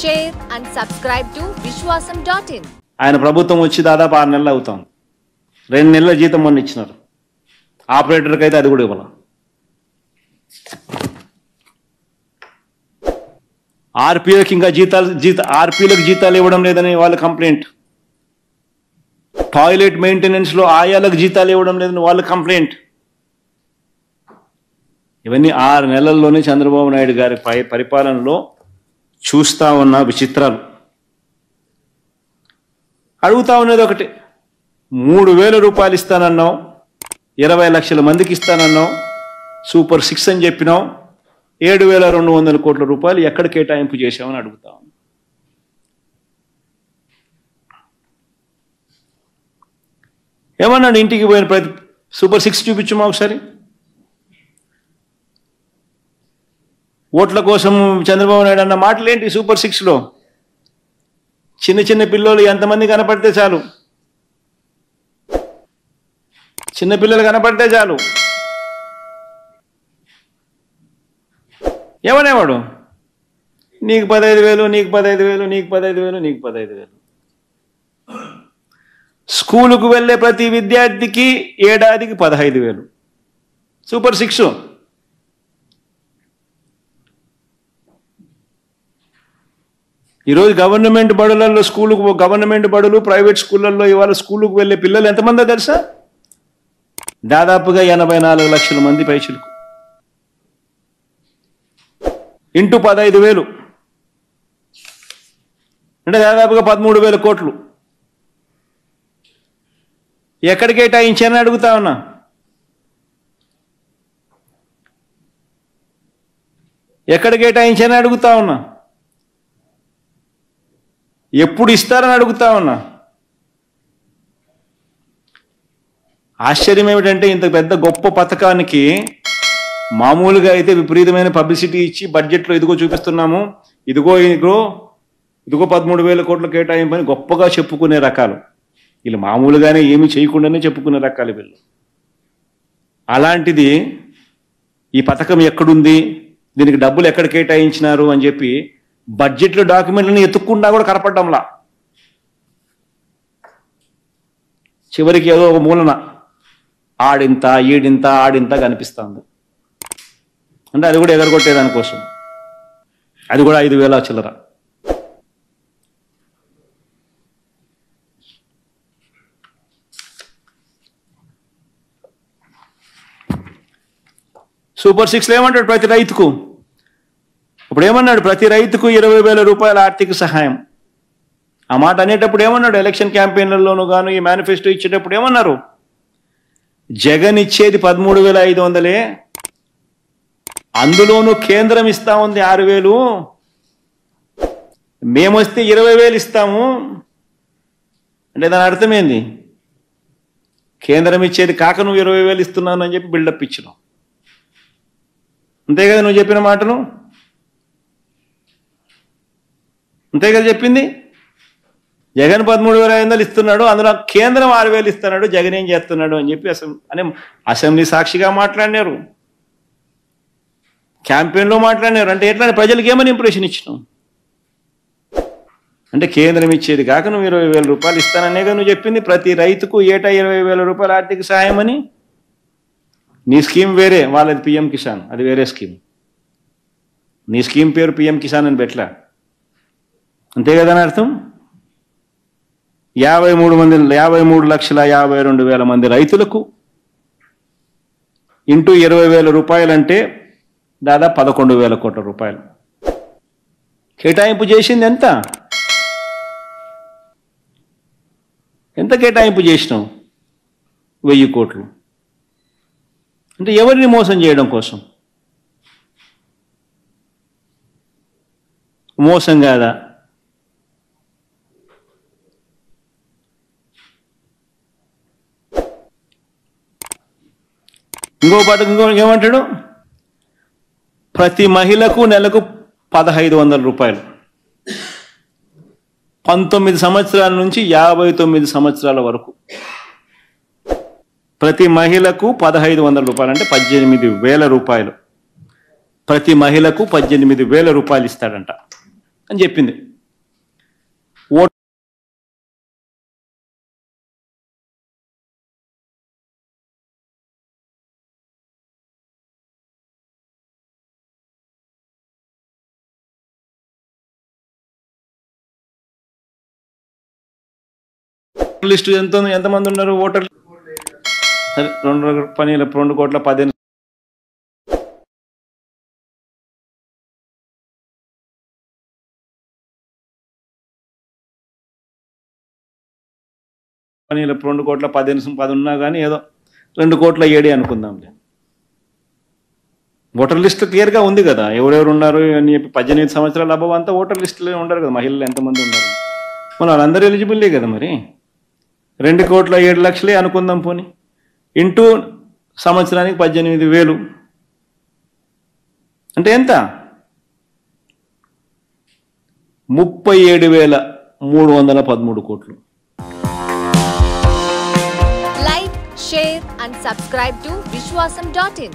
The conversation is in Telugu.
share and subscribe to Vishwasam.in. ఆయన ప్రభుత్వం వచ్చి దాదాపు 6 నెలలు అవుతాం. 2 నెలల జీతం మొన్న ఇచ్చినారు. ఆపరేటర్కి అయితే అది కూడా ఇవ్వాలి. ఆర్పీలకు ఇంకా ఆర్పీలకు జీతాలు ఇవ్వడం లేదని వాళ్ళ కంప్లైంట్. టాయిలెట్ మెయింటెనెన్స్లో ఆయాలకు జీతాలు ఇవ్వడం లేదని వాళ్ళ కంప్లైంట్. ఇవన్నీ 6 నెలల్లోనే చంద్రబాబు నాయుడు గారి పరిపాలనలో చూస్తా ఉన్న విచిత్రాలు. అడుగుతా ఉన్నది ఒకటి, 3,000 రూపాయలు ఇస్తానన్నావు, 20 లక్షల మందికి ఇస్తానన్నావు, సూపర్ 6 అని చెప్పినావు, 7,200 కోట్ల రూపాయలు ఎక్కడ కేటాయింపు చేశామని అడుగుతా ఉన్నాం. ఏమన్నాడు ఇంటికి పోయిన ప్రతి సూపర్ 6 చూపించుమా ఒకసారి. ఓట్ల కోసం చంద్రబాబు నాయుడు అన్న మాటలు ఏంటి సూపర్ 6లో? చిన్న చిన్న పిల్లలు ఎంతమంది కనపడితే చాలు, చిన్నపిల్లలు కనపడితే చాలు ఏమనేవాడు, నీకు 15,000, నీకు 15,000, నీకు 15,000, నీకు 15,000. స్కూలుకు వెళ్ళే ప్రతి విద్యార్థికి ఏడాదికి 15,000. సూపర్ 6. ఈరోజు గవర్నమెంట్ బడులలో గవర్నమెంట్ బడులు ప్రైవేట్ స్కూళ్ళల్లో ఇవాళ స్కూలుకు వెళ్ళే పిల్లలు ఎంతమందో తెలుసా? దాదాపుగా 84 లక్షల మంది పైచులకు. ఇంటూ 15,000 అంటే దాదాపుగా 13,000 కోట్లు. ఎక్కడ కేటాయించానని అడుగుతా ఉన్నా. ఎక్కడ కేటాయించానని అడుగుతా ఉన్నా. ఎప్పుడు ఇస్తారని అడుగుతా ఉన్నా. ఆశ్చర్యం ఏమిటంటే ఇంత పెద్ద గొప్ప పథకానికి మామూలుగా అయితే విపరీతమైన పబ్లిసిటీ ఇచ్చి బడ్జెట్లో ఇదిగో చూపిస్తున్నాము, ఇదిగో 13,000 కోట్ల కేటాయింపు అని గొప్పగా చెప్పుకునే రకాలు వీళ్ళు. మామూలుగానే ఏమీ చేయకుండానే చెప్పుకునే రకాలు వీళ్ళు. అలాంటిది ఈ పథకం ఎక్కడుంది, దీనికి డబ్బులు ఎక్కడ కేటాయించినారు అని చెప్పి బడ్జెట్లో డాక్యుమెంట్లను ఎత్తుక్కుండా కూడా కనపడ్డంలా. చివరికి ఏదో ఒక మూలన ఆడింత ఈడింత ఆడింత కనిపిస్తుంది. అంటే అది కూడా ఎగరగొట్టేదానికోసం, అది కూడా 5,000 చిల్లర. సూపర్ 6లో ఏమంటాడు ప్రతి రైతుకు? ఇప్పుడు ఏమన్నాడు, ప్రతి రైతుకు 20,000 రూపాయల ఆర్థిక సహాయం. ఆ మాట అనేటప్పుడు ఏమన్నాడు, ఎలక్షన్ క్యాంపెయిన్లలోనూ గాను ఈ మేనిఫెస్టో ఇచ్చేటప్పుడు ఏమన్నారు, జగన్ ఇచ్చేది 13,500, అందులోనూ కేంద్రం ఇస్తా ఉంది 6,000, మేమొస్తే 20,000 ఇస్తాము. అంటే దాని అర్థమైంది, కేంద్రం ఇచ్చేది కాక నువ్వు 20,000 ఇస్తున్నాను అని చెప్పి బిల్డప్ ఇచ్చినావు. అంతే కదా నువ్వు చెప్పిన మాటలు? అంతే కదా చెప్పింది? జగన్ 13,500 ఇస్తున్నాడు, అందులో కేంద్రం 6,000 ఇస్తున్నాడు, జగన్ ఏం చేస్తున్నాడు అని చెప్పి అసెంబ్లీ సాక్షిగా మాట్లాడినారు, క్యాంపెయిన్లో మాట్లాడినారు. అంటే ఎట్లా, ప్రజలకు ఏమని ఇంప్రెషన్ ఇచ్చినావు? అంటే కేంద్రం ఇచ్చేది కాక నువ్వు 20,000 రూపాయలు ఇస్తాననేగా నువ్వు చెప్పింది. ప్రతి రైతుకు ఏటా 20,000 రూపాయల ఆర్థిక సహాయం అని. నీ స్కీమ్ వేరే, వాళ్ళది పిఎం కిసాన్, అది వేరే స్కీమ్. నీ స్కీమ్ పేరు పిఎం కిసాన్ అని పెట్టలా, అంతే కదా అని అర్థం. 53,52,000 మంది రైతులకు ఇంటూ 20,000 రూపాయలు అంటే దాదాపు 11,000 కోట్ల రూపాయలు కేటాయింపు చేసింది. ఎంత కేటాయింపు చేసినావు? 1000 కోట్లు. అంటే ఎవరిని మోసం చేయడం కోసం? మోసం కాదా? ఇంకో ఏమంటాడు, ప్రతి మహిళకు నెలకు 1,500 రూపాయలు, 19 సంవత్సరాల నుంచి 59 సంవత్సరాల వరకు ప్రతి మహిళకు 1,500 రూపాయలు అంటే 18,000 రూపాయలు. ప్రతి మహిళకు 18,000 రూపాయలు ఇస్తాడంట అని చెప్పింది లిస్టు ఎంతమంది ఉన్నారు ఓటర్లు? సరే 2,15,00,000 2,15,10 ఉన్నా కానీ ఏదో 2,7 అనుకుందాంలే. ఓటర్ లిస్ట్ క్లియర్గా ఉంది కదా, ఎవరెవరు ఉన్నారు అని చెప్పి 18 సంవత్సరాల అబ్బా అంతా ఓటర్ లిస్టులో ఉండరు కదా, మహిళలు ఎంతమంది ఉన్నారు మన వాళ్ళందరూ ఎలిజిబుల్లే కదా. మరి 2,7,00,000 అనుకుందాం పోనీ, ఇంటూ సంవత్సరానికి 18,000 అంటే ఎంత? 37,313 కోట్లు. Like, share and subscribe to Vishwasam.in.